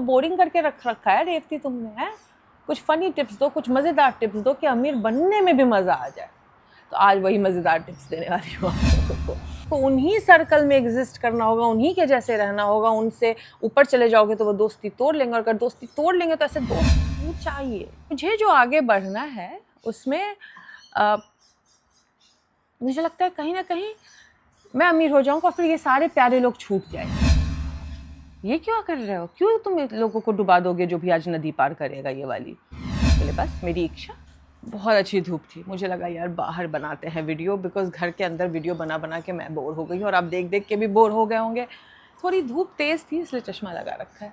Boring करके रख रखा है रेवती तुमने, है? कुछ फनी टिप्स दो, कुछ मज़ेदार टिप्स दो कि अमीर बनने में भी मज़ा आ जाए। तो आज वही मज़ेदार टिप्स देने वाली हूँ आप लोगों को। तो उन्हीं सर्कल में एग्जिस्ट करना होगा, उन्हीं के जैसे रहना होगा। उनसे ऊपर चले जाओगे तो वो दोस्ती तोड़ लेंगे, और अगर दोस्ती तोड़ लेंगे तो ऐसे दोस्त नहीं चाहिए। मुझे जो आगे बढ़ना है उसमें मुझे लगता है कहीं ना कहीं मैं अमीर हो जाऊँगा, फिर ये सारे प्यारे लोग छूट जाएंगे। ये क्या कर रहे हो, क्यों तुम लोगों को डुबा दोगे जो भी आज नदी पार करेगा ये वाली। बोले बस मेरी इच्छा। बहुत अच्छी धूप थी, मुझे लगा यार बाहर बनाते हैं वीडियो, बिकॉज घर के अंदर वीडियो बना बना के मैं बोर हो गई हूँ, और आप देख देख के भी बोर हो गए होंगे। थोड़ी धूप तेज़ थी इसलिए चश्मा लगा रखा है,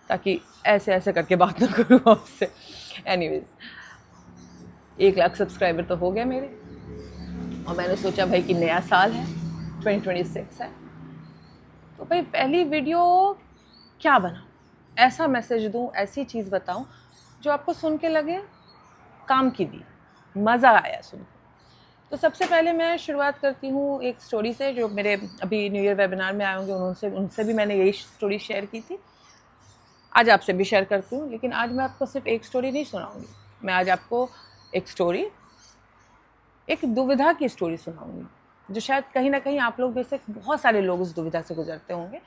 ताकि ऐसे ऐसे करके बात ना करूँ आपसे। एनीवेज 1 लाख सब्सक्राइबर तो हो गए मेरे, और मैंने सोचा भाई कि नया साल है, 2026 है, तो भाई पहली वीडियो क्या बनाऊँ, ऐसा मैसेज दूँ, ऐसी चीज़ बताऊँ जो आपको सुन के लगे काम की दी, मज़ा आया सुन के। तो सबसे पहले मैं शुरुआत करती हूँ एक स्टोरी से, जो मेरे अभी न्यू ईयर वेबिनार में आए होंगे उनसे भी मैंने यही स्टोरी शेयर की थी। आज आपसे भी शेयर करती हूँ, लेकिन आज मैं आपको सिर्फ एक स्टोरी नहीं सुनाऊँगी। मैं आज आपको एक दुविधा की स्टोरी सुनाऊँगी, जो शायद कहीं ना कहीं आप लोग में से बहुत सारे लोग उस दुविधा से गुजरते होंगे,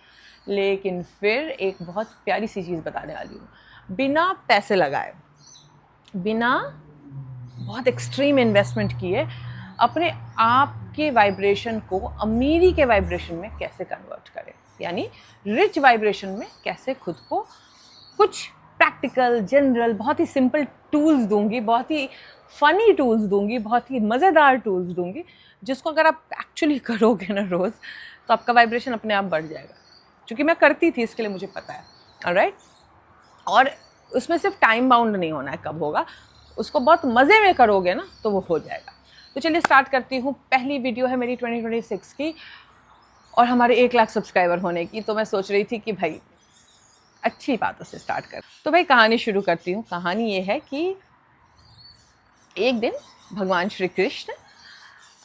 लेकिन फिर एक बहुत प्यारी सी चीज़ बताने वाली हूँ। बिना पैसे लगाए, बिना बहुत एक्सट्रीम इन्वेस्टमेंट किए, अपने आप के वाइब्रेशन को अमीरी के वाइब्रेशन में कैसे कन्वर्ट करें, यानी रिच वाइब्रेशन में कैसे खुद को कुछ प्रैक्टिकल, जनरल, बहुत ही सिंपल टूल्स दूंगी, बहुत ही फनी टूल्स दूंगी, बहुत ही मज़ेदार टूल्स दूंगी, जिसको अगर आप एक्चुअली करोगे ना रोज़, तो आपका वाइब्रेशन अपने आप बढ़ जाएगा। क्योंकि मैं करती थी, इसके लिए मुझे पता है। ऑलराइट, और उसमें सिर्फ टाइम बाउंड नहीं होना है, कब होगा, उसको बहुत मज़े में करोगे ना तो वो हो जाएगा। तो चलिए स्टार्ट करती हूँ। पहली वीडियो है मेरी 2026 की, और हमारे 1 लाख सब्सक्राइबर होने की। तो मैं सोच रही थी कि भाई अच्छी बातों से स्टार्ट कर। तो भाई कहानी शुरू करती हूँ। कहानी ये है कि एक दिन भगवान श्री कृष्ण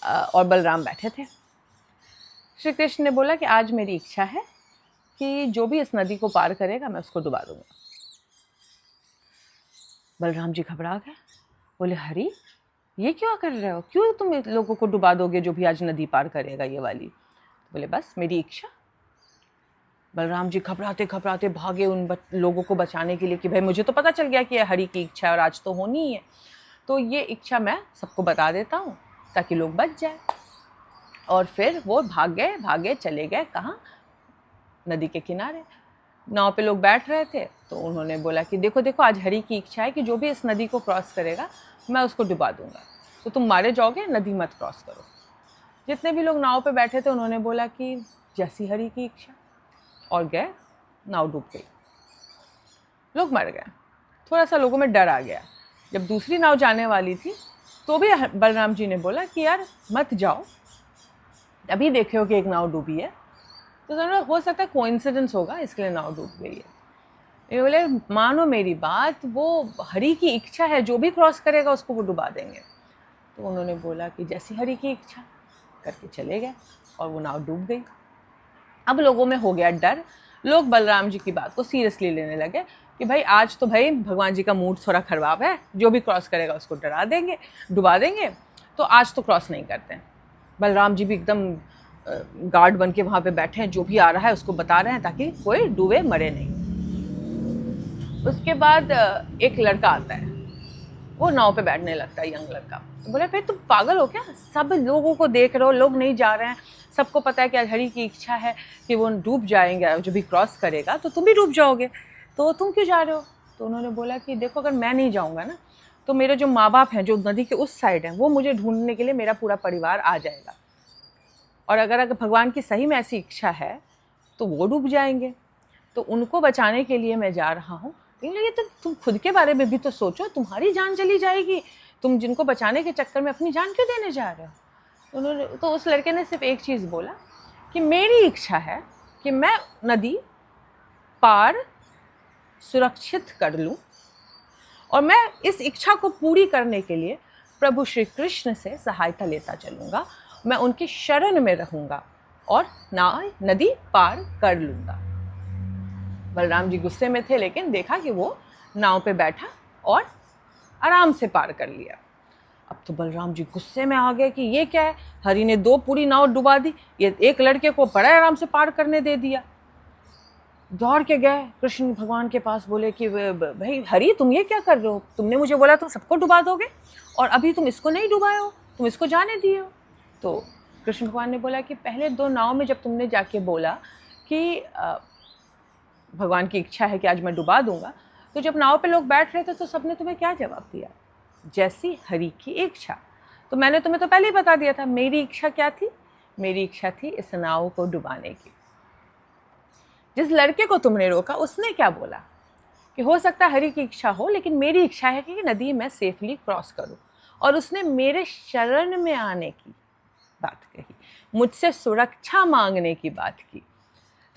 और बलराम बैठे थे। श्री कृष्ण ने बोला कि आज मेरी इच्छा है कि जो भी इस नदी को पार करेगा मैं उसको डुबा दूंगा। बलराम जी घबरा गए, बोले हरी ये क्या कर रहे हो, क्यों तुम लोगों को डुबा दोगे जो भी आज नदी पार करेगा ये वाली। बोले बस मेरी इच्छा। बलराम जी घबराते घबराते भागे उन लोगों को बचाने के लिए कि भाई मुझे तो पता चल गया कि यह हरि की इच्छा है और आज तो होनी ही है, तो ये इच्छा मैं सबको बता देता हूँ ताकि लोग बच जाए। और फिर वो भागे चले गए कहाँ, नदी के किनारे। नाव पे लोग बैठ रहे थे, तो उन्होंने बोला कि देखो देखो आज हरि की इच्छा है कि जो भी इस नदी को क्रॉस करेगा मैं उसको डुबा दूंगा, तो तुम मारे जाओगे, नदी मत क्रॉस करो। जितने भी लोग नाव पे बैठे थे उन्होंने बोला कि जैसी हरि की इच्छा, और गए, नाव डूब गई, लोग मर गए। थोड़ा सा लोगों में डर आ गया। जब दूसरी नाव जाने वाली थी तो भी बलराम जी ने बोला कि यार मत जाओ, अभी देखे हो कि एक नाव डूबी है, तो समझो हो सकता है कोइंसिडेंस होगा, इसके लिए नाव डूब गई है। ये बोले मानो मेरी बात, वो हरि की इच्छा है, जो भी क्रॉस करेगा उसको वो डुबा देंगे। तो उन्होंने बोला कि जैसी हरि की इच्छा, करके चले गए, और वो नाव डूब गई। अब लोगों में हो गया डर, लोग बलराम जी की बात को सीरियसली लेने लगे कि भाई आज तो भाई भगवान जी का मूड थोड़ा खराब है, जो भी क्रॉस करेगा उसको डरा देंगे, डुबा देंगे, तो आज तो क्रॉस नहीं करते हैं। बलराम जी भी एकदम गार्ड बन के वहाँ पे बैठे हैं, जो भी आ रहा है उसको बता रहे हैं ताकि कोई डूबे मरे नहीं। उसके बाद एक लड़का आता है, वो नाव पे बैठने लगता है, यंग लड़का। तो बोले भाई तुम पागल हो क्या, सब लोगों को देख रहे हो, लोग नहीं जा रहे हैं, सबको पता है कि आज हरि की इच्छा है कि वो डूब जाएंगे, जो भी क्रॉस करेगा, तो तुम भी डूब जाओगे, तो तुम क्यों जा रहे हो। तो उन्होंने बोला कि देखो अगर मैं नहीं जाऊँगा ना तो मेरे जो माँ बाप हैं जो नदी के उस साइड हैं, वो मुझे ढूंढने के लिए मेरा पूरा परिवार आ जाएगा, और अगर भगवान की सही में ऐसी इच्छा है तो वो डूब जाएंगे, तो उनको बचाने के लिए मैं जा रहा हूँ। लेकिन तो तुम खुद के बारे में भी तो सोचो, तुम्हारी जान चली जाएगी, तुम जिनको बचाने के चक्कर में अपनी जान क्यों देने जा रहे हो। उन्होंने तो उस लड़के ने सिर्फ एक चीज़ बोला कि मेरी इच्छा है कि मैं नदी पार सुरक्षित कर लूँ, और मैं इस इच्छा को पूरी करने के लिए प्रभु श्री कृष्ण से सहायता लेता चलूँगा, मैं उनकी शरण में रहूँगा और नदी पार कर लूँगा। बलराम जी गुस्से में थे, लेकिन देखा कि वो नाव पे बैठा और आराम से पार कर लिया। अब तो बलराम जी गुस्से में आ गए कि ये क्या है, हरि ने 2 पूरी नाव डुबा दी, ये एक लड़के को बड़े आराम से पार करने दे दिया। दौड़ के गए कृष्ण भगवान के पास, बोले कि भाई हरि तुम ये क्या कर रहे हो, तुमने मुझे बोला तुम सबको डुबा दोगे और अभी तुम इसको नहीं डुबाए हो, तुम इसको जाने दिए हो। तो कृष्ण भगवान ने बोला कि पहले 2 नाव में जब तुमने जाके बोला कि भगवान की इच्छा है कि आज मैं डुबा दूंगा, तो जब नाव पे लोग बैठ रहे थे तो सबने तुम्हें क्या जवाब दिया, जैसी हरि की इच्छा। तो मैंने तुम्हें तो पहले ही बता दिया था मेरी इच्छा क्या थी, मेरी इच्छा थी इस नाव को डुबाने की। जिस लड़के को तुमने रोका उसने क्या बोला कि हो सकता है हरि की इच्छा हो, लेकिन मेरी इच्छा है कि नदी मैं सेफली क्रॉस करूं, और उसने मेरे शरण में आने की बात कही, मुझसे सुरक्षा मांगने की बात की।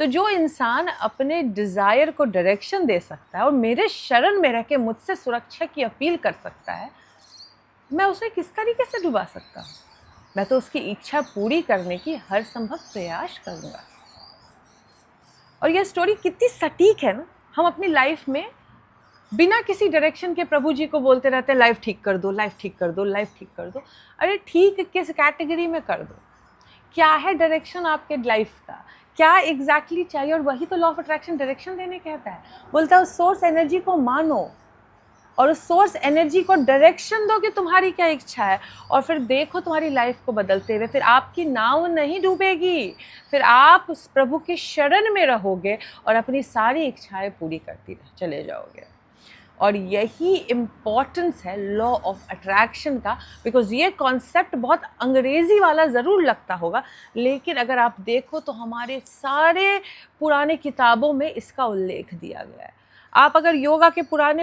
तो जो इंसान अपने डिज़ायर को डायरेक्शन दे सकता है और मेरे शरण में रह के मुझसे सुरक्षा की अपील कर सकता है, मैं उसे किस तरीके से डुबा सकता हूँ? मैं तो उसकी इच्छा पूरी करने की हर संभव प्रयास करूँगा। और यह स्टोरी कितनी सटीक है ना। हम अपनी लाइफ में बिना किसी डायरेक्शन के प्रभु जी को बोलते रहते हैं लाइफ ठीक कर दो, लाइफ ठीक कर दो, लाइफ ठीक कर दो। अरे ठीक किस कैटेगरी में कर दो, क्या है डायरेक्शन आपके लाइफ का, क्या एग्जैक्टली चाहिए। और वही तो लॉ ऑफ अट्रैक्शन डायरेक्शन देने कहता है, बोलता है उस सोर्स एनर्जी को मानो और उस सोर्स एनर्जी को डायरेक्शन दो कि तुम्हारी क्या इच्छा है, और फिर देखो तुम्हारी लाइफ को बदलते हुए। फिर आपकी नाव नहीं डूबेगी, फिर आप उस प्रभु के शरण में रहोगे और अपनी सारी इच्छाएं पूरी करती चले जाओगे। और यही इम्पॉर्टेंस है लॉ ऑफ अट्रैक्शन का, बिकॉज ये कॉन्सेप्ट बहुत अंग्रेज़ी वाला ज़रूर लगता होगा, लेकिन अगर आप देखो तो हमारे सारे पुराने किताबों में इसका उल्लेख दिया गया है। आप अगर योगा के पुराने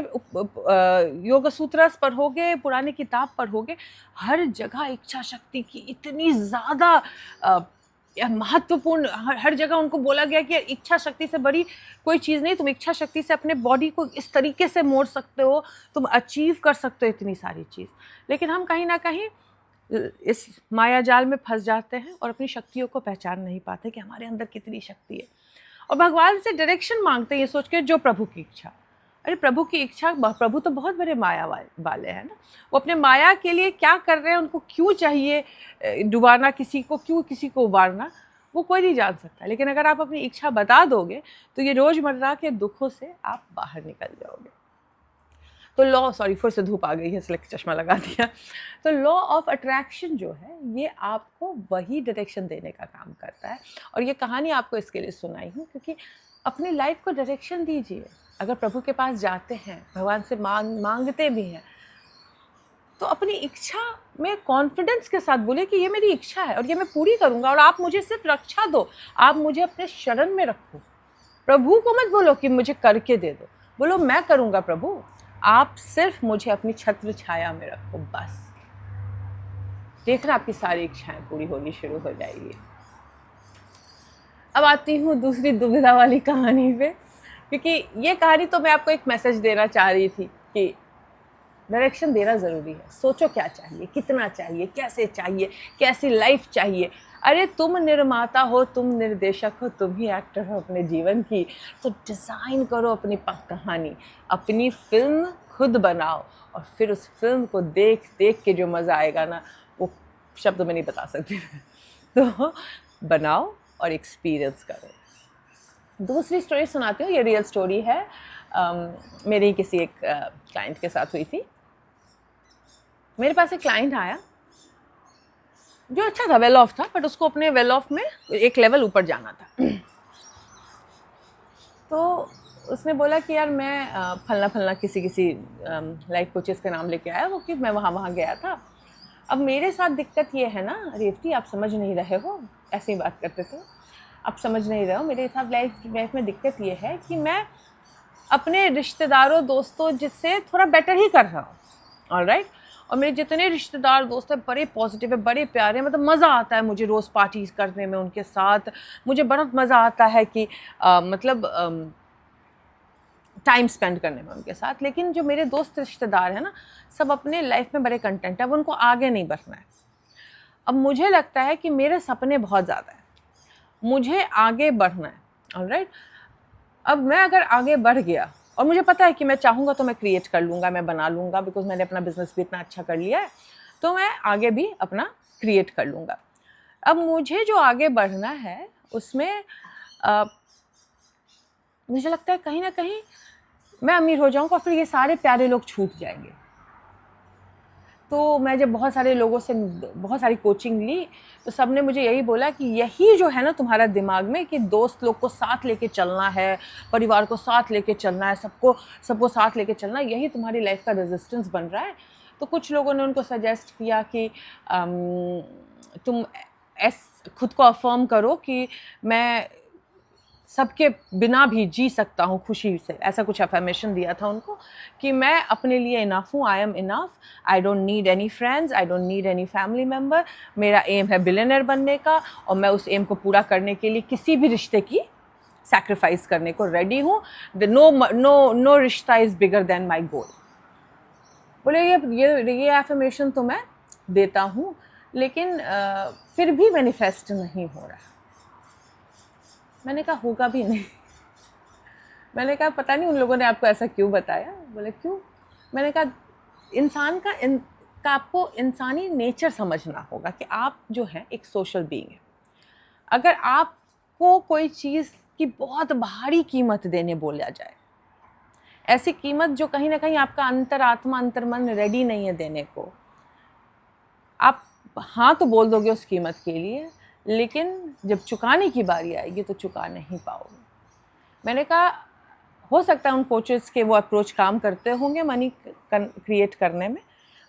योग सूत्रस पढ़ोगे, पुराने किताब पढ़ोगे, हर जगह इच्छा शक्ति की इतनी ज़्यादा महत्वपूर्ण, हर जगह उनको बोला गया कि इच्छा शक्ति से बड़ी कोई चीज़ नहीं, तुम इच्छा शक्ति से अपने बॉडी को इस तरीके से मोड़ सकते हो, तुम अचीव कर सकते हो इतनी सारी चीज़। लेकिन हम कहीं ना कहीं इस माया जाल में फंस जाते हैं और अपनी शक्तियों को पहचान नहीं पाते कि हमारे अंदर कितनी शक्ति है, और भगवान से डायरेक्शन मांगते हैं ये सोच के जो प्रभु की इच्छा। अरे प्रभु की इच्छा, प्रभु तो बहुत बड़े माया वाले हैं ना, वो अपने माया के लिए क्या कर रहे हैं, उनको क्यों चाहिए डुबाना किसी को, क्यों किसी को उबारना, वो कोई नहीं जान सकता। लेकिन अगर आप अपनी इच्छा बता दोगे तो ये रोज़मर्रा के दुखों से आप बाहर निकल जाओगे। तो लॉ, सॉरी फिर से धूप आ गई है इसलिए चश्मा लगा दिया। तो लॉ ऑफ अट्रैक्शन जो है ये आपको वही डायरेक्शन देने का काम करता है। और ये कहानी आपको इसके लिए सुनाई हूँ क्योंकि अपनी लाइफ को डायरेक्शन दीजिए। अगर प्रभु के पास जाते हैं, भगवान से मांगते भी हैं, तो अपनी इच्छा में कॉन्फिडेंस के साथ बोले कि ये मेरी इच्छा है और ये मैं पूरी करूँगा, और आप मुझे सिर्फ रक्षा दो, आप मुझे अपने शरण में रखो। प्रभु को मत बोलो कि मुझे करके दे दो, बोलो मैं करूँगा प्रभु, आप सिर्फ मुझे अपनी छत्र छाया में रखो, बस। देखना आपकी सारी इच्छाएं पूरी होनी शुरू हो जाएगी। अब आती हूँ दूसरी दुविधा वाली कहानी पे, क्योंकि ये कहानी तो मैं आपको एक मैसेज देना चाह रही थी कि डायरेक्शन देना ज़रूरी है। सोचो क्या चाहिए, कितना चाहिए, कैसे चाहिए, कैसी लाइफ चाहिए। अरे तुम निर्माता हो, तुम निर्देशक हो, तुम ही एक्टर हो अपने जीवन की, तो डिज़ाइन करो अपनी कहानी, अपनी फिल्म खुद बनाओ, और फिर उस फिल्म को देख देख के जो मज़ा आएगा ना, वो शब्द में नहीं बता सकती। तो बनाओ और एक्सपीरियंस करो। दूसरी स्टोरी सुनाती हूँ, ये रियल स्टोरी है। मेरी किसी एक क्लाइंट के साथ हुई थी। मेरे पास एक क्लाइंट आया जो अच्छा था, वेल ऑफ था, बट उसको अपने वेल ऑफ में एक लेवल ऊपर जाना था। तो उसने बोला कि यार मैं फलना किसी लाइफ कोचेस का नाम लेके आया वो, कि मैं वहाँ गया था। अब मेरे साथ दिक्कत ये है ना रेवती, आप समझ नहीं रहे हो, ऐसे ही बात करते थे, आप समझ नहीं रहे हो, मेरे साथ लाइफ में दिक्कत ये है कि मैं अपने रिश्तेदारों दोस्तों जिससे थोड़ा बेटर ही कर रहा हूँ, ऑलराइट। और मेरे जितने रिश्तेदार दोस्त हैं बड़े पॉजिटिव है, बड़े प्यारे हैं, मतलब मज़ा आता है मुझे रोज़ पार्टी करने में उनके साथ, मुझे बहुत मज़ा आता है कि टाइम स्पेंड करने में उनके साथ। लेकिन जो मेरे दोस्त रिश्तेदार हैं ना, सब अपने लाइफ में बड़े कंटेंट है, अब उनको आगे नहीं बढ़ना है। अब मुझे लगता है कि मेरे सपने बहुत ज़्यादा हैं, मुझे आगे बढ़ना है, ऑलराइट। अब मैं अगर आगे बढ़ गया और मुझे पता है कि मैं चाहूँगा तो मैं क्रिएट कर लूँगा, मैं बना लूँगा, बिकॉज मैंने अपना बिजनेस भी इतना अच्छा कर लिया है, तो मैं आगे भी अपना क्रिएट कर लूँगा। अब मुझे जो आगे बढ़ना है उसमें मुझे लगता है कहीं ना कहीं मैं अमीर हो जाऊँगा, फिर ये सारे प्यारे लोग छूट जाएंगे। तो मैं जब बहुत सारे लोगों से बहुत सारी कोचिंग ली तो सब ने मुझे यही बोला कि यही जो है ना तुम्हारा दिमाग में कि दोस्त लोग को साथ लेके चलना है, परिवार को साथ लेके चलना है, सबको साथ लेके चलना है, यही तुम्हारी लाइफ का रेजिस्टेंस बन रहा है। तो कुछ लोगों ने उनको सजेस्ट किया कि तुम खुद को अफर्म करो कि मैं सबके बिना भी जी सकता हूँ खुशी से, ऐसा कुछ अफर्मेशन दिया था उनको कि मैं अपने लिए इनफ हूँ, I am enough, I don't need any friends, I don't need any family member, मेरा एम है बिलियनर बनने का और मैं उस एम को पूरा करने के लिए किसी भी रिश्ते की सैक्रिफाइस करने को रेडी हूँ। नो रिश्ता इज़ बिगर देन माई गोल। बोले ये एफर्मेशन तो मैं देता हूँ, लेकिन फिर भी मैनिफेस्ट नहीं हो रहा। मैंने कहा होगा भी नहीं। मैंने कहा पता नहीं उन लोगों ने आपको ऐसा क्यों बताया। बोले क्यों। मैंने कहा इंसान का आपको इंसानी नेचर समझना होगा कि आप जो हैं एक सोशल बीइंग है। अगर आपको कोई चीज़ की बहुत भारी कीमत देने बोला जाए, ऐसी कीमत जो कहीं ना कहीं आपका अंतरात्मा अंतर्मन रेडी नहीं है देने को, आप हाँ तो बोल दोगे उस कीमत के लिए, लेकिन जब चुकाने की बारी आएगी तो चुका नहीं पाओगे। मैंने कहा हो सकता है उन कोचेस के वो अप्रोच काम करते होंगे मनी क्रिएट करने में,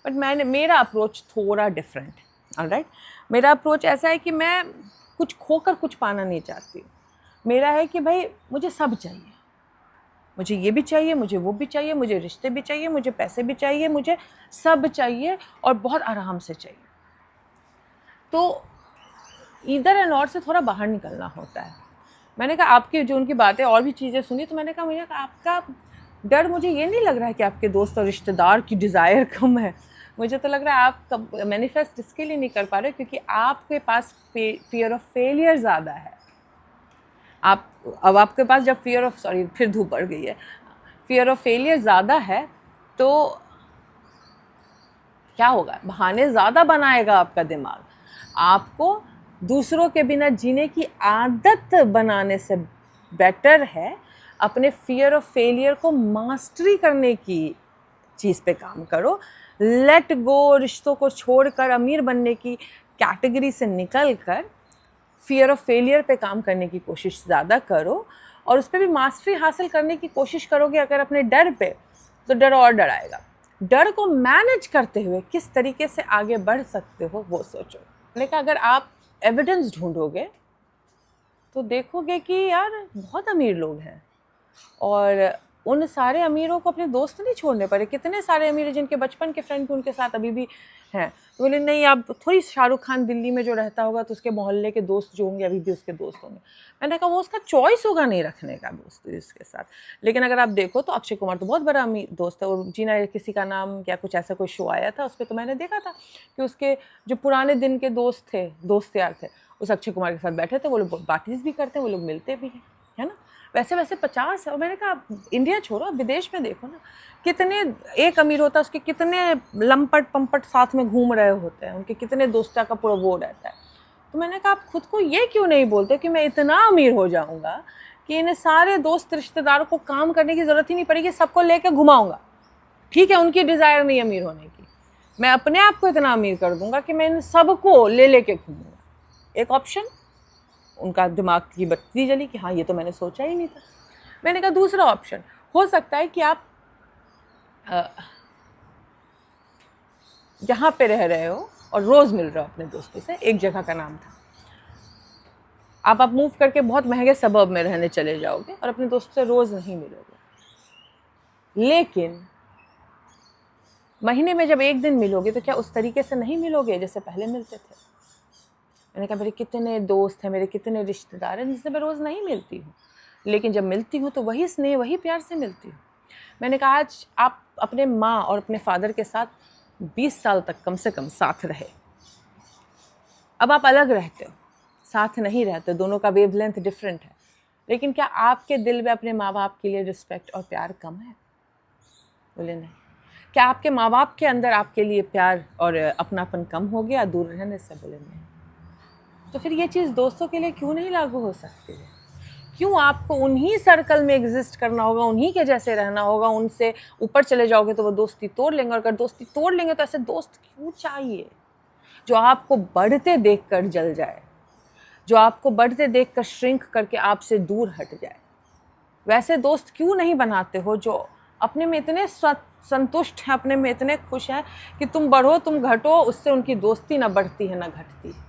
बट मेरा अप्रोच थोड़ा डिफरेंट है। ऑलराइट, मेरा अप्रोच ऐसा है कि मैं कुछ खोकर कुछ पाना नहीं चाहती हूँ। मेरा है कि भाई मुझे सब चाहिए, मुझे ये भी चाहिए, मुझे वो भी चाहिए, मुझे रिश्ते भी चाहिए, मुझे पैसे भी चाहिए, मुझे सब चाहिए और बहुत आराम से चाहिए। तो इधर एंड और से थोड़ा बाहर निकलना होता है। मैंने कहा आपकी जो उनकी बातें और भी चीज़ें सुनी तो मैंने कहा आपका डर, मुझे ये नहीं लग रहा है कि आपके दोस्त और रिश्तेदार की डिज़ायर कम है। मुझे तो लग रहा है आप मैनिफेस्ट इसके लिए नहीं कर पा रहे क्योंकि आपके पास फियर ऑफ फेलियर ज़्यादा है। अब आपके पास जब फिर धूप बढ़ गई है, फियर ऑफ फेलियर ज़्यादा है तो क्या होगा, बहाने ज़्यादा बनाएगा आपका दिमाग। आपको दूसरों के बिना जीने की आदत बनाने से बेटर है अपने फियर ऑफ फेलियर को मास्टरी करने की चीज़ पे काम करो। लेट गो, रिश्तों को छोड़कर अमीर बनने की कैटेगरी से निकल कर फियर ऑफ फेलियर पे काम करने की कोशिश ज़्यादा करो और उस पर भी मास्टरी हासिल करने की कोशिश करोगे अगर अपने डर पे, तो डर और डराएगा। डर को मैनेज करते हुए किस तरीके से आगे बढ़ सकते हो वो सोचो। लेकिन अगर आप एविडेंस ढूंढोगे तो देखोगे कि यार बहुत अमीर लोग हैं और उन सारे अमीरों को अपने दोस्त नहीं छोड़ने पड़े। कितने सारे अमीर हैं जिनके बचपन के फ्रेंड भी उनके साथ अभी भी हैं। तो बोले नहीं, आप थोड़ी शाहरुख खान दिल्ली में जो रहता होगा तो उसके मोहल्ले के दोस्त जो होंगे अभी भी उसके दोस्त होंगे। मैंने कहा वो उसका चॉइस होगा नहीं रखने का दोस्त इसके साथ। लेकिन अगर आप देखो तो अक्षय कुमार तो बहुत बड़ा अमीर दोस्त है। और जीना किसी का नाम क्या कुछ ऐसा कोई शो आया था, उस पर तो मैंने देखा था कि उसके जो पुराने दिन के दोस्त यार थे, उस अक्षय कुमार के साथ बैठे थे। वो लोग पार्टीज भी करते हैं, वो लोग मिलते भी हैं, है ना। वैसे 50 है। और मैंने कहा इंडिया छोड़ो, विदेश में देखो ना, कितने एक अमीर होता है उसके कितने लंपट पंपट साथ में घूम रहे होते हैं, उनके कितने दोस्ता का पूरा वो रहता है। तो मैंने कहा आप खुद को ये क्यों नहीं बोलते कि मैं इतना अमीर हो जाऊंगा कि इन सारे दोस्त रिश्तेदारों को काम करने की ज़रूरत ही नहीं पड़ेगी, सबको लेकर घुमाऊंगा। ठीक है, उनकी डिज़ायर नहीं अमीर होने की, मैं अपने आप को इतना अमीर कर दूंगा कि मैं इन सबको ले के घूमूंगा। एक ऑप्शन, उनका दिमाग की बत्ती जली कि हाँ ये तो मैंने सोचा ही नहीं था। मैंने कहा दूसरा ऑप्शन हो सकता है कि आप यहाँ पे रह रहे हो और रोज़ मिल रहे हो अपने दोस्तों से। एक जगह का नाम था, आप मूव करके बहुत महंगे सबब में रहने चले जाओगे और अपने दोस्तों से रोज़ नहीं मिलोगे। लेकिन महीने में जब एक दिन मिलोगे तो क्या उस तरीके से नहीं मिलोगे जैसे पहले मिलते थे। मैंने कहा मेरे कितने दोस्त हैं, मेरे कितने रिश्तेदार हैं जिनसे मैं रोज़ नहीं मिलती हूँ, लेकिन जब मिलती हूँ तो वही स्नेह वही प्यार से मिलती हूँ। मैंने कहा आज आप अपने माँ और अपने फादर के साथ 20 साल तक कम से कम साथ रहे। अब आप अलग रहते हो, साथ नहीं रहते, दोनों का वेवलेंथ डिफरेंट है। लेकिन क्या आपके दिल में अपने माँ बाप के लिए रिस्पेक्ट और प्यार कम है? बोले नहीं। क्या आपके माँ बाप के अंदर आपके लिए प्यार और अपनापन कम हो गया दूर रहने से? बोले नहीं। तो फिर ये चीज़ दोस्तों के लिए क्यों नहीं लागू हो सकती है? क्यों आपको उन्हीं सर्कल में एग्जिस्ट करना होगा, उन्हीं के जैसे रहना होगा? उनसे ऊपर चले जाओगे तो वो दोस्ती तोड़ लेंगे, और अगर दोस्ती तोड़ लेंगे तो ऐसे दोस्त क्यों चाहिए जो आपको बढ़ते देखकर जल जाए, जो आपको बढ़ते देखकर श्रिंक करके आपसे दूर हट जाए? वैसे दोस्त क्यों नहीं बनाते हो जो अपने में इतने संतुष्ट हैं, अपने में इतने खुश हैं कि तुम बढ़ो तुम घटो, उससे उनकी दोस्ती ना बढ़ती है ना घटती है।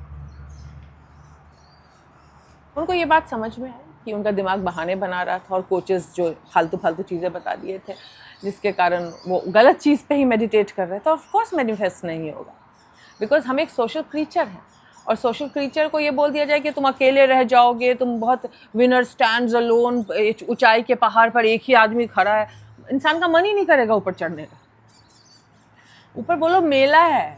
उनको ये बात समझ में आई कि उनका दिमाग बहाने बना रहा था और कोचेस जो फालतू फालतू चीज़ें बता दिए थे जिसके कारण वो गलत चीज़ पे ही मेडिटेट कर रहे थे। ऑफ कोर्स मैनिफेस्ट नहीं होगा, बिकॉज हम एक सोशल क्रीचर हैं, और सोशल क्रीचर को ये बोल दिया जाए कि तुम अकेले रह जाओगे, तुम बहुत विनर स्टैंड्स अलोन, ऊंचाई के पहाड़ पर एक ही आदमी खड़ा है, इंसान का मन ही नहीं करेगा ऊपर चढ़ने का। ऊपर बोलो मेला है,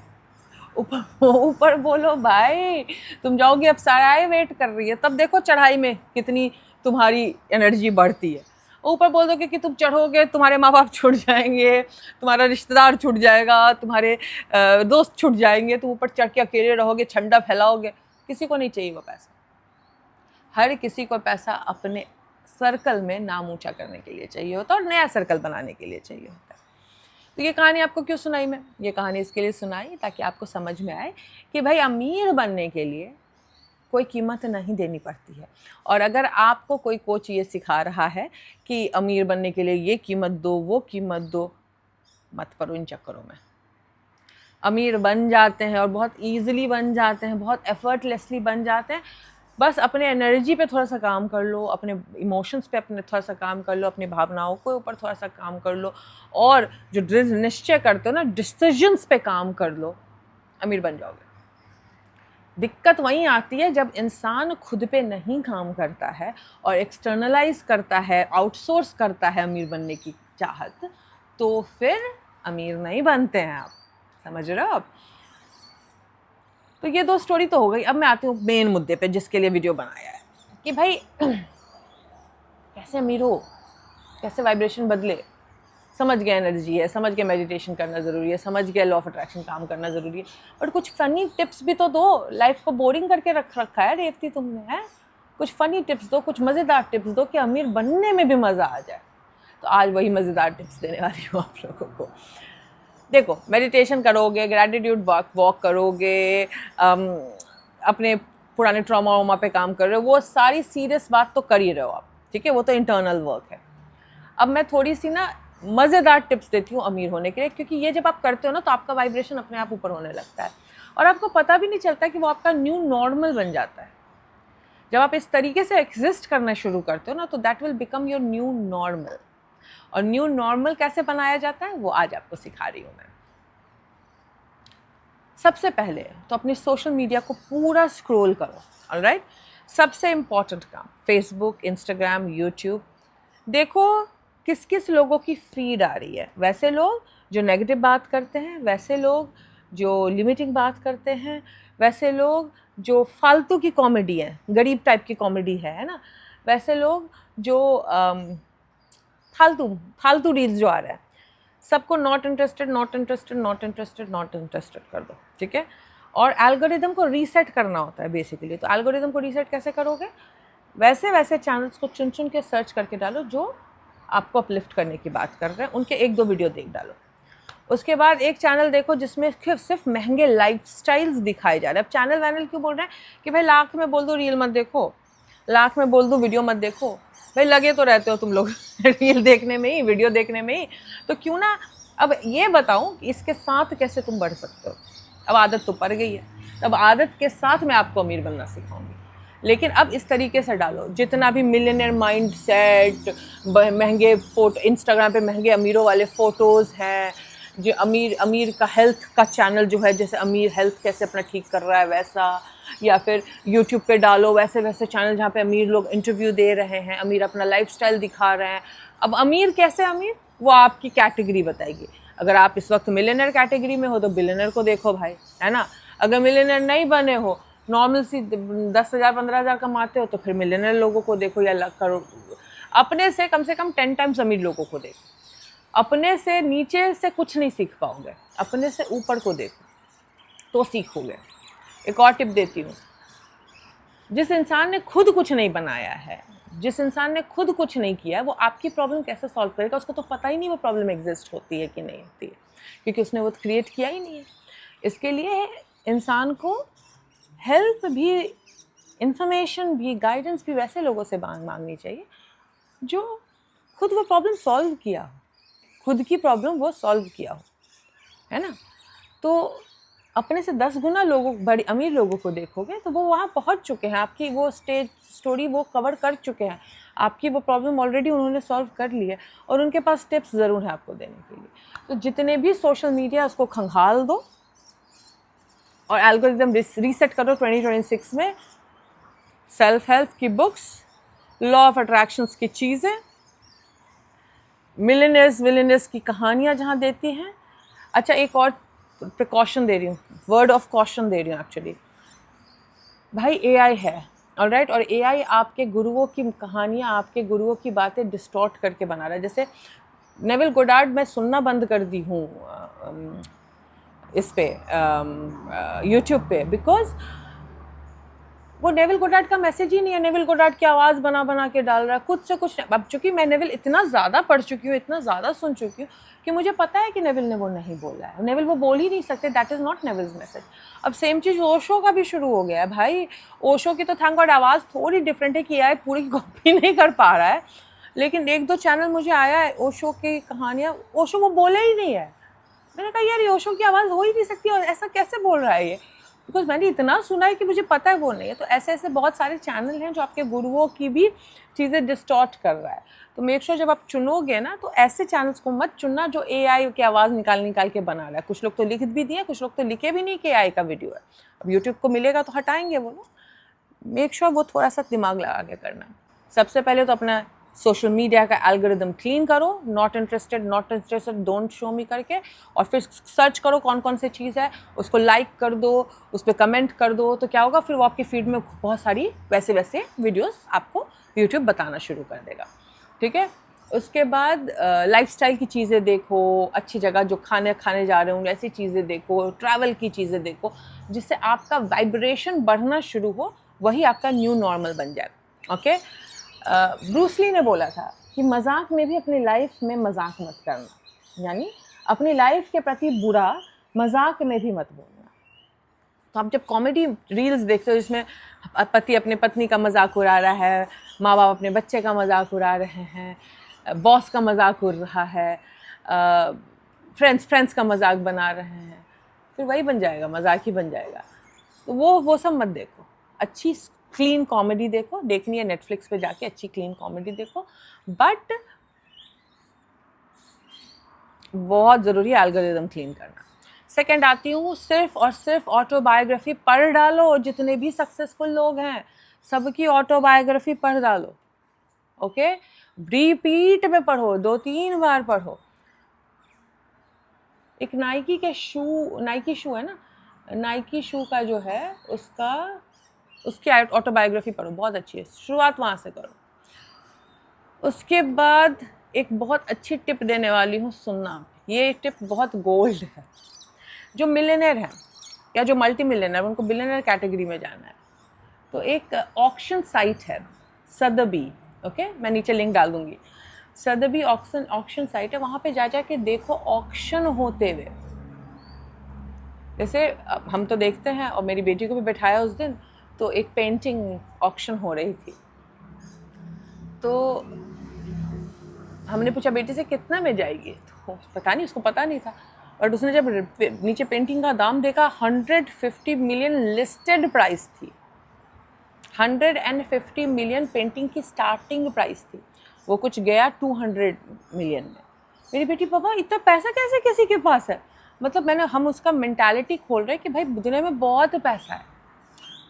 ऊपर बोलो भाई तुम जाओगे, अब साराएं वेट कर रही है, तब देखो चढ़ाई में कितनी तुम्हारी एनर्जी बढ़ती है। ऊपर बोल दोगे कि तुम चढ़ोगे तुम्हारे माँ बाप छूट जाएंगे, तुम्हारा रिश्तेदार छूट जाएगा, तुम्हारे दोस्त छूट जाएंगे, तुम ऊपर चढ़ के अकेले रहोगे, झंडा फैलाओगे। किसी को नहीं चाहिए वो पैसा। हर किसी को पैसा अपने सर्कल में नाम ऊंचा करने के लिए चाहिए होता है और नया सर्कल बनाने के लिए चाहिए होता है। तो ये कहानी आपको क्यों सुनाई मैं? ये कहानी इसके लिए सुनाई ताकि आपको समझ में आए कि भाई अमीर बनने के लिए कोई कीमत नहीं देनी पड़ती है। और अगर आपको कोई कोच ये सिखा रहा है कि अमीर बनने के लिए ये कीमत दो वो कीमत दो, मत पड़ो इन चक्करों में। अमीर बन जाते हैं और बहुत ईजिली बन जाते हैं, बहुत एफर्टलेसली बन जाते हैं। बस अपने एनर्जी पे थोड़ा सा काम कर लो, अपने इमोशंस पे अपने थोड़ा सा काम कर लो, अपनी भावनाओं के ऊपर थोड़ा सा काम कर लो, और जो दृढ़ निश्चय करते हो ना, डिसीजंस पे काम कर लो, अमीर बन जाओगे। दिक्कत वहीं आती है जब इंसान खुद पे नहीं काम करता है और एक्सटर्नलाइज करता है, आउटसोर्स करता है अमीर बनने की चाहत, तो फिर अमीर नहीं बनते हैं आप। समझ रहे हो आप? तो ये दो स्टोरी तो हो गई। अब मैं आती हूँ मेन मुद्दे पे जिसके लिए वीडियो बनाया है कि भाई कैसे अमीर हो, कैसे वाइब्रेशन बदले। समझ गया एनर्जी है, समझ गया मेडिटेशन करना ज़रूरी है, समझ गया लॉ ऑफ अट्रैक्शन काम करना ज़रूरी है, बट कुछ फ़नी टिप्स भी तो दो। लाइफ को बोरिंग करके रखा है रेवती तुमने, है? कुछ फ़नी टिप्स दो, कुछ मज़ेदार टिप्स दो कि अमीर बनने में भी मज़ा आ जाए। तो आज वही मज़ेदार टिप्स देने वाली हूँ आप लोगों को। देखो, मेडिटेशन करोगे, ग्रैटिट्यूड वॉक करोगे, अपने पुराने ट्रॉमा वॉमा पे काम कर रहे हो, वो सारी सीरियस बात तो कर ही रहे हो आप, ठीक है? वो तो इंटरनल वर्क है। अब मैं थोड़ी सी ना मज़ेदार टिप्स देती हूँ अमीर होने के लिए, क्योंकि ये जब आप करते हो ना तो आपका वाइब्रेशन अपने आप ऊपर होने लगता है और आपको पता भी नहीं चलता कि वो आपका न्यू नॉर्मल बन जाता है। जब आप इस तरीके से एग्जिस्ट करना शुरू करते हो ना तो that will become your new normal. और न्यू नॉर्मल कैसे बनाया जाता है वो आज आपको सिखा रही हूँ मैं। सबसे पहले तो अपनी सोशल मीडिया को पूरा स्क्रॉल करो, ऑलराइट? सबसे इम्पॉर्टेंट काम, फेसबुक, इंस्टाग्राम, यूट्यूब, देखो किस किस लोगों की फीड आ रही है। वैसे लोग जो नेगेटिव बात करते हैं, वैसे लोग जो लिमिटिंग बात करते हैं, वैसे लोग जो फालतू की कॉमेडी है, गरीब टाइप की कॉमेडी है ना, वैसे लोग जो फालतू रील्स जो आ रहा है, सबको not interested not interested not interested not interested कर दो, ठीक है? और एल्गोरिदम को रीसेट करना होता है बेसिकली। तो एल्गोरिदम को रीसेट कैसे करोगे? वैसे वैसे चैनल्स को चुन चुन के सर्च करके डालो जो आपको अपलिफ्ट करने की बात कर रहे हैं, उनके एक दो वीडियो देख डालो। उसके बाद एक चैनल देखो जिसमें सिर्फ महंगे लाइफस्टाइल्स दिखाए जा रहे हैं। अब चैनल वैनल क्यों बोल रहे हैं कि भाई लाख में बोल दो रील मत देखो, लाख में बोल दो वीडियो मत देखो। भाई लगे तो रहते हो तुम लोग रील देखने में ही, वीडियो देखने में ही, तो क्यों ना अब ये बताऊं कि इसके साथ कैसे तुम बढ़ सकते हो। अब आदत तो पड़ गई है, तब आदत के साथ मैं आपको अमीर बनना सिखाऊंगी। लेकिन अब इस तरीके से डालो, जितना भी मिलियनर माइंड सेट, महंगे फोटो, इंस्टाग्राम पे महंगे अमीरों वाले फ़ोटोज़ हैं, जो अमीर का हेल्थ का चैनल जो है, जैसे अमीर हेल्थ कैसे अपना ठीक कर रहा है वैसा, या फिर यूट्यूब पे डालो वैसे वैसे चैनल जहाँ पे अमीर लोग इंटरव्यू दे रहे हैं, अमीर अपना लाइफस्टाइल दिखा रहे हैं। अब अमीर कैसे अमीर, वो आपकी कैटेगरी बताएगी। अगर आप इस वक्त मिलियनर कैटेगरी में हो तो बिलियनर को देखो भाई, है ना? अगर मिलियनर नहीं बने हो नॉर्मल सी 10,000 15,000 कमाते हो तो फिर मिलियनर लोगों को देखो या लाख करोड़। अपने से कम 10 टाइम्स अमीर लोगों को देखो। अपने से नीचे से कुछ नहीं सीख पाओगे, अपने से ऊपर को देखो तो सीखोगे। एक और टिप देती हूँ, जिस इंसान ने खुद कुछ नहीं बनाया है, जिस इंसान ने खुद कुछ नहीं किया है, वो आपकी प्रॉब्लम कैसे सॉल्व करेगा? उसको तो पता ही नहीं वो प्रॉब्लम एग्जिस्ट होती है कि नहीं होती है, क्योंकि उसने वो क्रिएट किया ही नहीं है। इसके लिए इंसान को हेल्प भी, इंफॉर्मेशन भी, गाइडेंस भी वैसे लोगों से मांगनी चाहिए जो खुद वो प्रॉब्लम सॉल्व किया हो, खुद की प्रॉब्लम वो सॉल्व किया हो, है ना। तो अपने से 10 गुना लोगों, बड़े अमीर लोगों को देखोगे तो वो वहाँ पहुँच चुके हैं, आपकी वो स्टोरी वो कवर कर चुके हैं, आपकी वो प्रॉब्लम ऑलरेडी उन्होंने सॉल्व कर ली है और उनके पास टिप्स ज़रूर है आपको देने के लिए। तो जितने भी सोशल मीडिया उसको खंगाल दो और एल्गोरिदम रीसेट करो 2026 में। सेल्फ हेल्प की बुक्स, लॉ ऑफ अट्रैक्शंस की चीज़ें, मिलियनेयर्स विलियनेयर्स की कहानियाँ जहाँ देती हैं। अच्छा, एक और प्रिकॉशन दे रही हूँ, वर्ड ऑफ कॉशन दे रही हूँ एक्चुअली। भाई एआई है, ऑलराइट, और एआई आपके गुरुओं की कहानियाँ, आपके गुरुओं की बातें डिस्टॉर्ट करके बना रहा है। जैसे नेविल गोडार्ड मैं सुनना बंद कर दी हूँ इस पे यूट्यूब पे, बिकॉज वो नेविल गोडार्ड का मैसेज ही नहीं है। नेविल गोडार्ड की आवाज़ बना बना के डाल रहा है, खुद से कुछ। अब चूंकि मैं नेविल इतना ज़्यादा पढ़ चुकी हूँ, इतना ज़्यादा सुन चुकी हूँ कि मुझे पता है कि नेविल ने वो नहीं बोला है, नेविल वो बोल ही नहीं सकते, दैट इज़ नॉट नेविल्स मैसेज। अब सेम चीज़ ओशो का भी शुरू हो गया है। भाई ओशो की तो थैंक गॉड आवाज़ थोड़ी डिफरेंट है कि एआई पूरी कॉपी नहीं कर पा रहा है, लेकिन 1-2 चैनल मुझे आया है ओशो की कहानियाँ, ओशो वो बोले ही नहीं है। मैंने कहा यार ये ओशो की आवाज़ हो ही नहीं सकती और ऐसा कैसे बोल रहा है ये, बिकॉज मैंने इतना सुना है कि मुझे पता है वो नहीं है। तो ऐसे ऐसे बहुत सारे चैनल हैं जो आपके गुरुओं की भी चीज़ें डिस्टॉर्ट कर रहा है। तो मेक श्योर जब आप चुनोगे ना तो ऐसे चैनल्स को मत चुनना जो एआई की आवाज़ निकाल के बना रहा है। कुछ लोग तो लिख भी दिए, कुछ लोग तो लिखे भी नहीं कि एआई का वीडियो है। अब यूट्यूब को मिलेगा तो हटाएंगे वो लोग। मेक श्योर वो थोड़ा सा दिमाग लगा के करना। सबसे पहले तो अपना सोशल मीडिया का एल्गोरिदम क्लीन करो, नॉट इंटरेस्टेड डोंट शो मी करके, और फिर सर्च करो कौन कौन सी चीज़ है, उसको लाइक कर दो, उस पर कमेंट कर दो। तो क्या होगा, फिर वो आपकी फीड में बहुत सारी वैसे वैसे वीडियोस आपको यूट्यूब बताना शुरू कर देगा। ठीक है, उसके बाद लाइफस्टाइल की चीज़ें देखो, अच्छी जगह जो खाने जा रहे होंगे ऐसी चीज़ें देखो, ट्रैवल की चीज़ें देखो, जिससे आपका वाइब्रेशन बढ़ना शुरू हो, वही आपका न्यू नॉर्मल बन जाए। ओके, ब्रूस ली ने बोला था कि मजाक में भी अपनी लाइफ में मजाक मत करना, यानी अपनी लाइफ के प्रति बुरा मजाक में भी मत बोलना। तो आप जब कॉमेडी रील्स देखते हो जिसमें पति अपने पत्नी का मजाक उड़ा रहा है, माँ बाप अपने बच्चे का मजाक उड़ा रहे हैं, बॉस का मजाक उड़ रहा है, फ्रेंड्स का मजाक बना रहे हैं, फिर वही बन जाएगा, मजाक ही बन जाएगा। तो वो सब मत देखो, अच्छी क्लीन कॉमेडी देखो, देखनी है नेटफ्लिक्स पे जाके अच्छी क्लीन कॉमेडी देखो। बट बहुत ज़रूरी है एल्गोरिदम क्लीन करना। सेकंड आती हूँ, सिर्फ और सिर्फ ऑटोबायोग्राफी पढ़ डालो। जितने भी सक्सेसफुल लोग हैं सबकी ऑटोबायोग्राफी पढ़ डालो। ओके, रिपीट में पढ़ो, 2-3 बार पढ़ो। एक नाइकी शू है ना, नाइकी शू का जो है उसकी ऑटोबायोग्राफी पढ़ो, बहुत अच्छी है, शुरुआत वहाँ से करो। उसके बाद एक बहुत अच्छी टिप देने वाली हूँ, सुनना। ये टिप बहुत गोल्ड है। जो मिलियनेयर हैं या जो मल्टी मिलियनेयर, उनको बिलियनेयर कैटेगरी में जाना है, तो एक ऑक्शन साइट है सदबी। ओके, मैं नीचे लिंक डाल दूँगी। सदबी ऑक्शन साइट है, वहाँ पे जा के देखो ऑक्शन होते हुए। जैसे हम तो देखते हैं, और मेरी बेटी को भी बैठाया उस दिन, तो एक पेंटिंग ऑक्शन हो रही थी। तो हमने पूछा बेटी से कितना में जाएगी, तो पता नहीं, उसको पता नहीं था। बट उसने जब नीचे पेंटिंग का दाम देखा, 150 मिलियन लिस्टेड प्राइस थी। 150 मिलियन पेंटिंग की स्टार्टिंग प्राइस थी, वो कुछ गया 200 मिलियन में। मेरी बेटी, पापा इतना पैसा कैसे किसी के पास है? मतलब हम उसका मेंटालिटी खोल रहे हैं कि भाई दुनिया में बहुत पैसा है।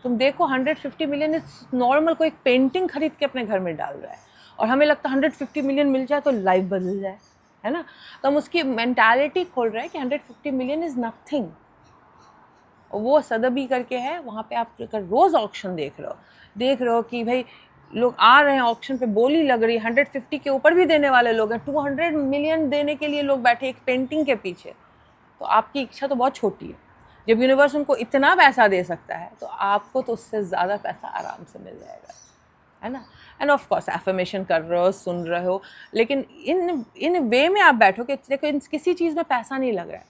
तुम देखो 150 मिलियन इज नॉर्मल, कोई एक पेंटिंग खरीद के अपने घर में डाल रहा है, और हमें लगता है 150 मिलियन मिल जाए तो लाइफ बदल जाए, है ना। तो हम उसकी मेंटालिटी खोल रहे हैं कि 150 मिलियन इज नथिंग। और वो सदबी करके है, वहाँ पे आप अगर रोज़ ऑक्शन देख रहे हो कि भाई लोग आ रहे हैं ऑक्शन पे, बोली लग रही है, 150 के ऊपर भी देने वाले लोग हैं, 200 मिलियन देने के लिए लोग बैठे एक पेंटिंग के पीछे, तो आपकी इच्छा तो बहुत छोटी है। जब यूनिवर्स उनको इतना पैसा दे सकता है तो आपको तो उससे ज़्यादा पैसा आराम से मिल जाएगा, है ना। एंड ऑफ कोर्स एफर्मेशन कर रहे हो, सुन रहे हो, लेकिन इन वे में आप बैठो कि देखो किसी चीज़ में पैसा नहीं लग रहा है।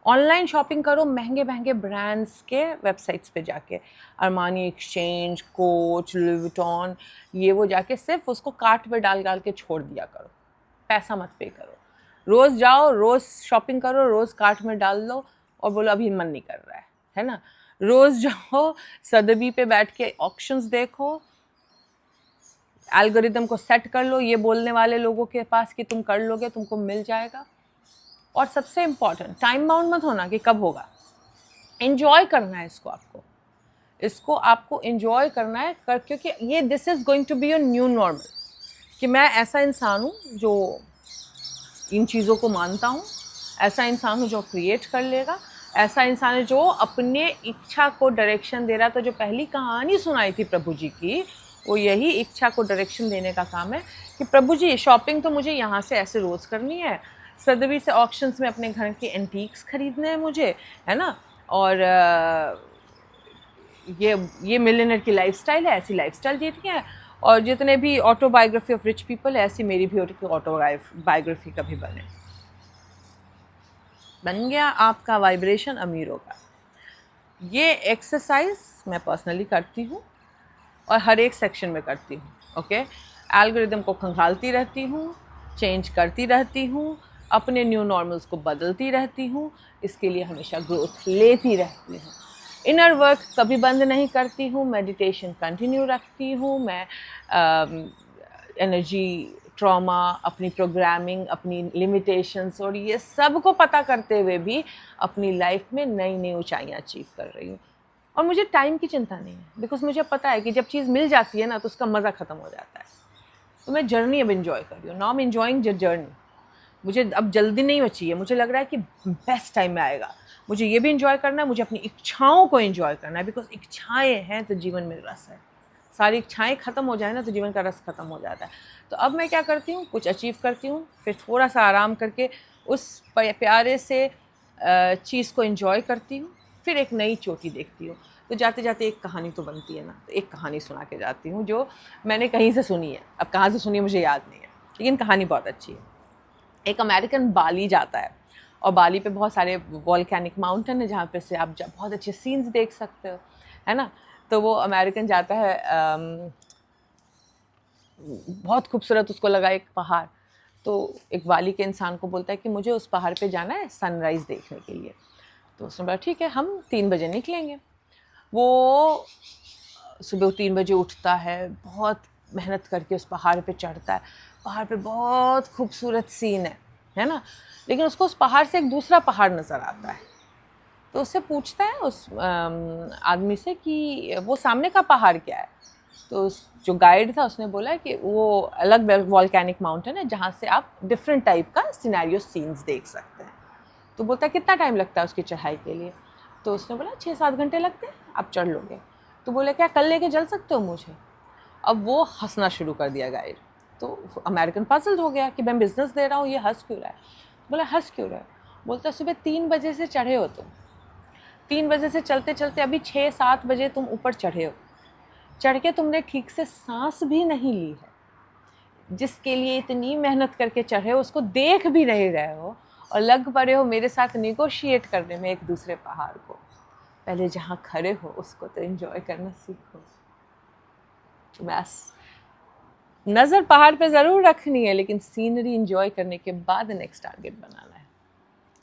ऑनलाइन शॉपिंग करो महंगे महंगे ब्रांड्स के वेबसाइट्स पे जाके, Armani exchange, coach, Louis Vuitton, ये वो जाके सिर्फ उसको कार्ट पे डाल डाल के छोड़ दिया करो, पैसा मत पे करो। रोज़ जाओ, रोज़ शॉपिंग करो, रोज़ कार्ट में डाल लो और बोलो अभी मन नहीं कर रहा है ना। रोज़ जाओ सदबी पे बैठ के ऑक्शंस देखो, एल्गोरिदम को सेट कर लो ये बोलने वाले लोगों के पास कि तुम कर लोगे, तुमको मिल जाएगा। और सबसे इम्पॉर्टेंट, टाइम बाउंड मत होना कि कब होगा, एंजॉय करना है इसको आपको एंजॉय करना है क्योंकि ये this is going to be your new normal, कि मैं ऐसा इंसान हूँ जो इन चीज़ों को मानता हूँ, ऐसा इंसान हूँ जो क्रिएट कर लेगा, ऐसा इंसान है जो अपने इच्छा को डायरेक्शन दे रहा। तो जो पहली कहानी सुनाई थी प्रभु जी की, वो यही इच्छा को डायरेक्शन देने का काम है कि प्रभु जी शॉपिंग तो मुझे यहाँ से ऐसे रोज़ करनी है, सदवी से ऑक्शंस में अपने घर के एंटीक्स खरीदने हैं मुझे, है ना, और ये मिलियनर की लाइफस्टाइल है, ऐसी लाइफस्टाइल जीती है। और जितने भी ऑटोबायोग्राफी ऑफ रिच पीपल है, ऐसी मेरी भी ऑटोबायोग्राफी कभी बन गया आपका वाइब्रेशन अमीरों का। ये एक्सरसाइज मैं पर्सनली करती हूँ और हर एक सेक्शन में करती हूँ, ओके। एल्गोरिदम को खंगालती रहती हूँ, चेंज करती रहती हूँ, अपने न्यू नॉर्मल्स को बदलती रहती हूँ, इसके लिए हमेशा ग्रोथ लेती रहती हूँ। इनर वर्क कभी बंद नहीं करती हूँ, मेडिटेशन कंटिन्यू रखती हूँ मैं, एनर्जी, ट्रॉमा, अपनी प्रोग्रामिंग, अपनी लिमिटेशंस और ये सब को पता करते हुए भी अपनी लाइफ में नई नई ऊंचाइयाँ अचीव कर रही हूँ। और मुझे टाइम की चिंता नहीं है, बिकॉज मुझे पता है कि जब चीज़ मिल जाती है ना तो उसका मज़ा ख़त्म हो जाता है। तो मैं जर्नी अब इन्जॉय कर रही हूँ, now I am enjoying journey. मुझे अब जल्दी नहीं बची है, मुझे लग रहा है कि बेस्ट टाइम में आएगा, मुझे ये भी इन्जॉय करना है, मुझे अपनी इच्छाओं को इन्जॉय करना है, बिकॉज इच्छाएँ हैं तो जीवन में रस है। सारी इच्छाएँ ख़त्म हो जाए ना तो जीवन का रस ख़त्म हो जाता है। तो अब मैं क्या करती हूँ, कुछ अचीव करती हूँ, फिर थोड़ा सा आराम करके उस प्यारे से चीज़ को इन्जॉय करती हूँ, फिर एक नई चोटी देखती हूँ। तो जाते जाते एक कहानी तो बनती है ना, तो एक कहानी सुना के जाती हूँ जो मैंने कहीं से सुनी है, अब कहाँ से सुनी है मुझे याद नहीं है, लेकिन कहानी बहुत अच्छी है। एक अमेरिकन बाली जाता है और बाली पे बहुत सारे वॉल्केनिक माउंटेन है जहाँ पे से आप बहुत अच्छे सीन्स देख सकते हो, है ना। तो वो अमेरिकन जाता है, बहुत खूबसूरत उसको लगा एक पहाड़, तो एक बाली के इंसान को बोलता है कि मुझे उस पहाड़ पे जाना है सनराइज़ देखने के लिए। तो उसने बोला ठीक है, हम 3 बजे निकलेंगे। वो सुबह 3 बजे उठता है, बहुत मेहनत करके उस पहाड़ पे चढ़ता है। पहाड़ पे बहुत खूबसूरत सीन है ना, लेकिन उसको उस पहाड़ से एक दूसरा पहाड़ नज़र आता है। तो उससे पूछता है उस आदमी से कि वो सामने का पहाड़ क्या है। तो जो गाइड था उसने बोला कि वो अलग वॉल्केनिक माउंटेन है जहाँ से आप डिफरेंट टाइप का सिनेरियो सीन्स देख सकते हैं। तो बोलता है कितना टाइम लगता है उसकी चढ़ाई के लिए। तो उसने बोला 6-7 घंटे लगते हैं, आप चढ़ लोगे। तो बोले क्या कल लेके चल सकते हो मुझे। अब वो हंसना शुरू कर दिया गाइड। तो अमेरिकन पजल्ड हो गया कि मैं बिज़नेस दे रहा हूँ, ये हंस क्यों रहा है। बोला हंस क्यों रहा है। बोलता सुबह 3 बजे से चढ़े हो तुम, 3 बजे से चलते चलते अभी 6-7 बजे तुम ऊपर चढ़े हो, चढ़ के तुमने ठीक से सांस भी नहीं ली है। जिसके लिए इतनी मेहनत करके चढ़े हो उसको देख भी नहीं रहे हो और लग पड़े हो मेरे साथ निगोशिएट करने में एक दूसरे पहाड़ को। पहले जहाँ खड़े हो उसको तो एंजॉय करना सीखो। बस नज़र पहाड़ पे ज़रूर रखनी है, लेकिन सीनरी एंजॉय करने के बाद नेक्स्ट टारगेट बनाना है।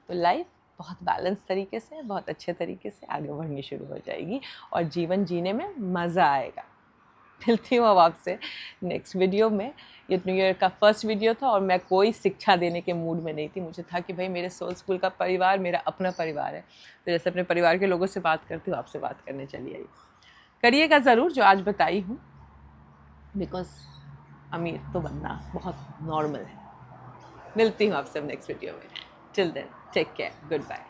तो लाइफ बहुत बैलेंस तरीके से, बहुत अच्छे तरीके से आगे बढ़नी शुरू हो जाएगी और जीवन जीने में मज़ा आएगा। मिलती हूँ अब आपसे नेक्स्ट वीडियो में। ये न्यू ईयर का फर्स्ट वीडियो था और मैं कोई शिक्षा देने के मूड में नहीं थी। मुझे था कि भाई मेरे सोल स्कूल का परिवार मेरा अपना परिवार है, तो जैसे अपने परिवार के लोगों से बात करती हूँ आपसे बात करने चली आई। करिएगा ज़रूर जो आज बताई हूँ, बिकॉज अमीर तो बनना बहुत नॉर्मल है। मिलती हूँ आपसे नेक्स्ट वीडियो में। Till then take care, good bye.